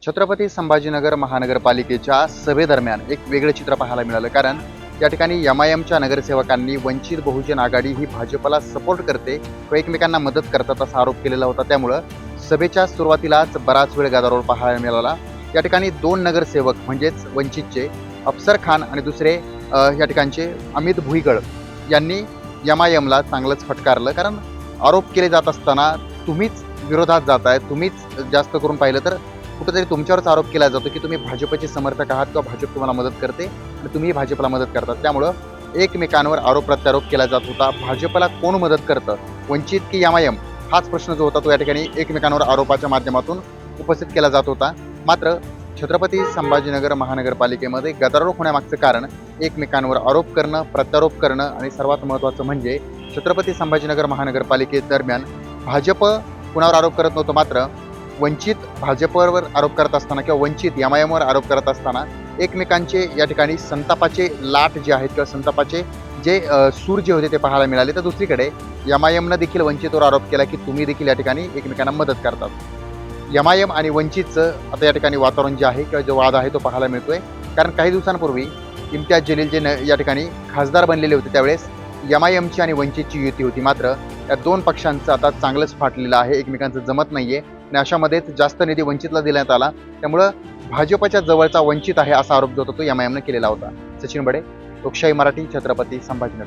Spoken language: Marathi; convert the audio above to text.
छत्रपती संभाजीनगर महानगरपालिकेच्या सभेदरम्यान एक वेगळं चित्र पाहायला मिळालं. कारण या ठिकाणी एमआयएमच्या नगरसेवकांनी वंचित बहुजन आघाडी ही भाजपला सपोर्ट करते व एकमेकांना मदत करतात असा आरोप केलेला होता. त्यामुळं सभेच्या सुरुवातीलाच बराच वेळ गदारोळ पाहायला मिळाला. या ठिकाणी दोन नगरसेवक म्हणजेच वंचितचे अफसर खान आणि दुसरे या ठिकाणचे अमित भुईगळ यांनी एमआयएमला चांगलंच फटकारलं. कारण आरोप केले जात असताना तुम्हीच विरोधात जाताय, तुम्हीच जास्त करून पाहिलं तर कुठेतरी तुमच्यावरच आरोप केला जातो की तुम्ही भाजपचे समर्थक आहात किंवा भाजप तुम्हाला मदत करते आणि तुम्ही भाजपला मदत करतात. त्यामुळं एकमेकांवर आरोप प्रत्यारोप केला जात होता. भाजपला कोण मदत करतं, वंचित की एमआयएम, हाच प्रश्न जो होता तो या ठिकाणी एकमेकांवर आरोपाच्या माध्यमातून उपस्थित केला जात होता. मात्र छत्रपती संभाजीनगर महानगरपालिकेमध्ये गदारोळ होण्यामागचं कारण एकमेकांवर आरोप करणं, प्रत्यारोप करणं आणि सर्वात महत्त्वाचं म्हणजे छत्रपती संभाजीनगर महानगरपालिकेदरम्यान भाजप कुणावर आरोप करत नव्हतं, मात्र वंचित भाजपवर आरोप करत असताना किंवा वंचित एमआयएमवर आरोप करत असताना एकमेकांचे या ठिकाणी संतापाचे लाट जे आहेत किंवा संतापाचे जे सूर जे होते ते पाहायला मिळाले. तर दुसरीकडे एमआयएमनं देखील वंचितवर आरोप केला की तुम्ही देखील या ठिकाणी एकमेकांना मदत करतात. एमआयएम आणि वंचितचं आता या ठिकाणी वातावरण जे आहे किंवा जो वाद आहे तो पाहायला मिळतोय. कारण काही दिवसांपूर्वी इम्तियाज जलील जे या ठिकाणी खासदार बनलेले होते त्यावेळेस एमआयएमची आणि वंचितची युती होती. मात्र या दोन पक्षांचं आता चांगलंच फाटलेलं आहे, एकमेकांचं जमत नाहीये आणि अशामध्येच जास्त निधी वंचितला देण्यात आला. त्यामुळं भाजपच्या जवळचा वंचित आहे असा आरोप जो होता तो एमआयएमनं केलेला होता. सचिन बडे, लोकशाही मराठी, छत्रपती संभाजीनगर.